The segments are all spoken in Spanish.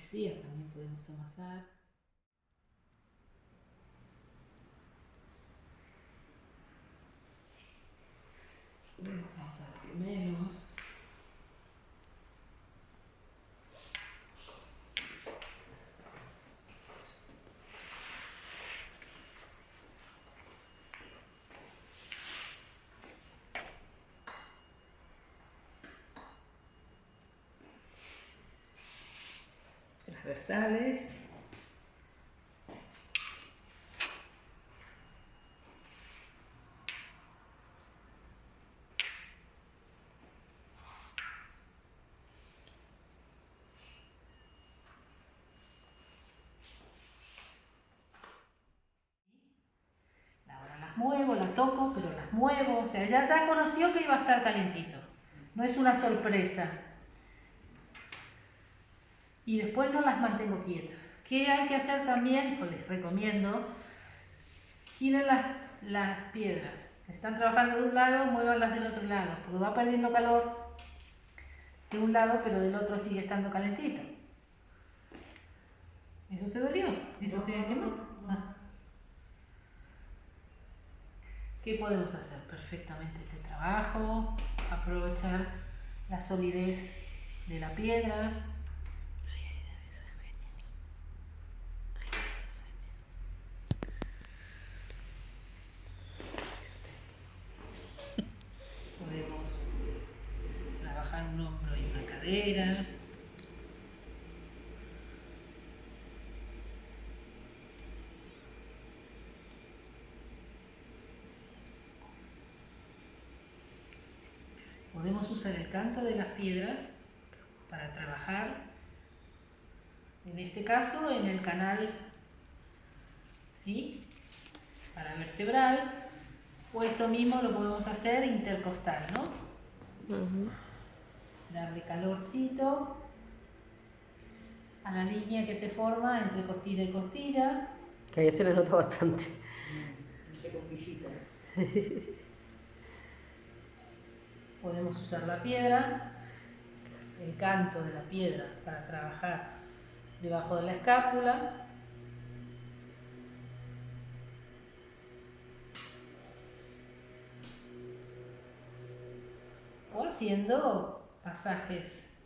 fría también podemos amasar. Podemos amasar menos. Transversales. Ahora las muevo, las toco, pero las muevo. O sea, ya conoció que iba a estar calentito. No es una sorpresa. Y después no las mantengo quietas. ¿Qué hay que hacer también? Pues les recomiendo, giren las piedras. Están trabajando de un lado, muévanlas del otro lado, porque va perdiendo calor de un lado, pero del otro sigue estando calentito. ¿Eso te dolió? ¿Eso te quemó? Ah. ¿Qué podemos hacer? Perfectamente este trabajo, aprovechar la solidez de la piedra. Podemos trabajar un hombro y una cadera. Podemos usar el canto de las piedras para trabajar, en este caso, en el canal, ¿sí?, para vertebral, o esto mismo lo podemos hacer intercostal, ¿no? Darle calorcito a la línea que se forma entre costilla y costilla. Que ahí se le nota bastante. Podemos usar la piedra, el canto de la piedra, para trabajar debajo de la escápula. O haciendo pasajes.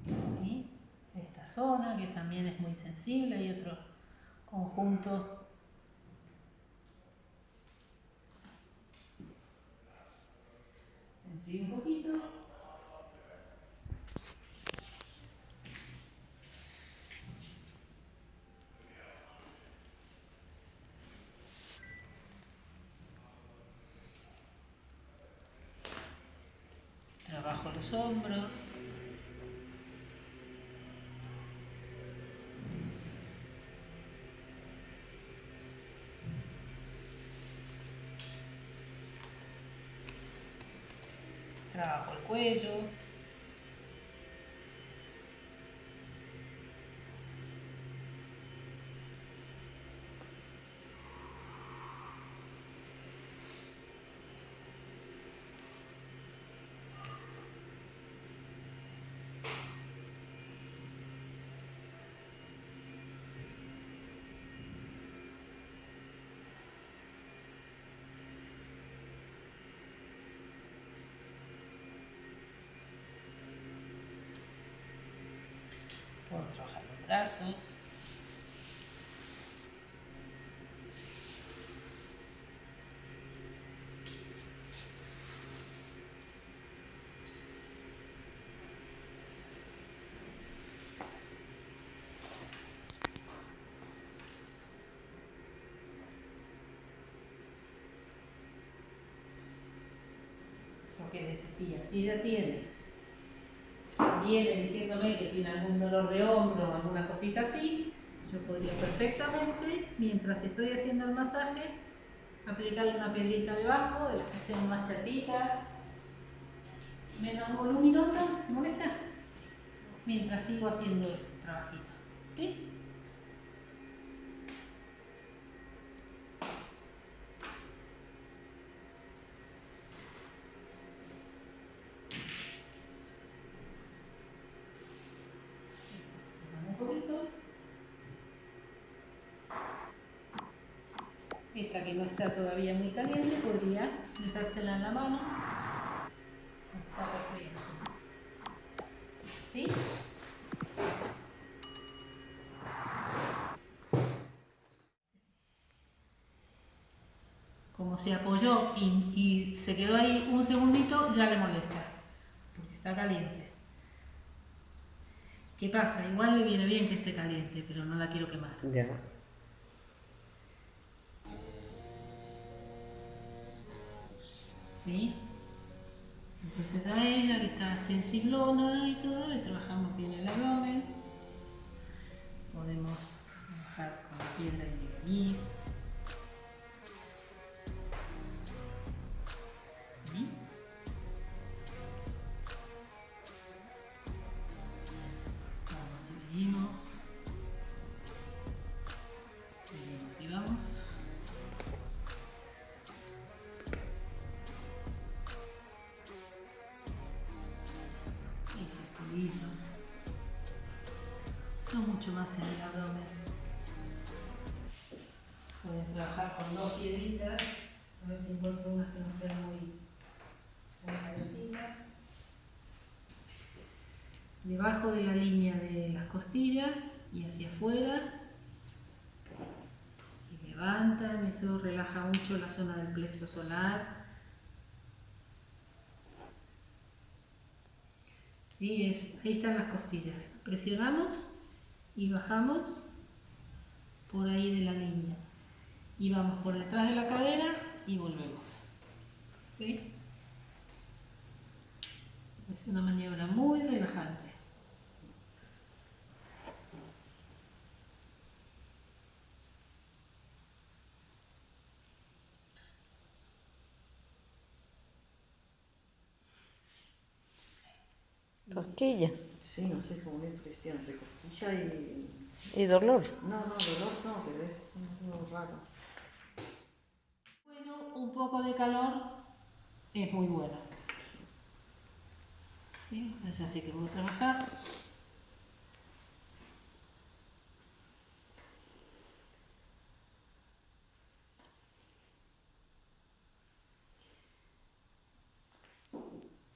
¿Sí? Esta zona que también es muy sensible, hay otro conjunto. Se enfría un poquito. Trabajo los hombros. Trabajo el cuello. Puedo trabajar los brazos. Porque les decía, si ella viene diciéndome que tiene algún dolor de hombro o alguna cosita así, yo podría perfectamente, mientras estoy haciendo el masaje, aplicarle una piedrita debajo, de las que sean más chatitas, menos voluminosas, ¿te molesta? Mientras sigo haciendo este trabajito, ¿sí? Esta que no está todavía muy caliente podría dejársela en la mano. Está refriendo. ¿Sí? Como se apoyó y se quedó ahí un segundito, ya le molesta, porque está caliente. ¿Qué pasa? Igual le viene bien que esté caliente, pero no la quiero quemar. Ya. ¿Sí? Entonces a ella, que está sensiblona y todo, le trabajamos bien el abdomen. Podemos trabajar con la piedra y allí. ¿Sí? Vamos y seguimos. Seguimos y vamos. Y circulitos. No mucho más en el abdomen. Pueden trabajar con 2 piedritas. A ver si encuentro unas que no sean muy calentitas. Debajo de la línea de las costillas y hacia afuera. Y levantan, eso relaja mucho la zona del plexo solar. ¿Sí? Ahí están las costillas. Presionamos y bajamos por ahí de la línea. Y vamos por detrás de la cadera y volvemos. ¿Sí? Es una maniobra muy relajante. Cosquillas. Sí, no sé, como una impresión entre costilla y... ¿Y dolor? No, dolor no, pero es algo raro. Bueno, un poco de calor es muy bueno. ¿Sí? Ya sé que voy a trabajar.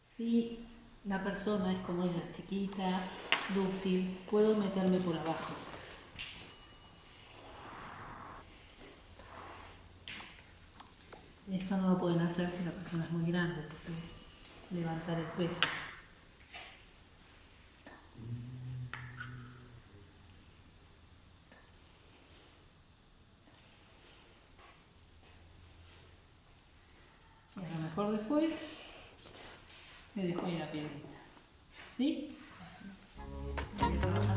Si la persona es como ella, chiquita, dúctil, puedo meterme por abajo. Esto no lo pueden hacer si la persona es muy grande, porque es levantar el peso. Y a lo mejor después me dejo ahí la piedrita. ¿Sí? Voy a trabajar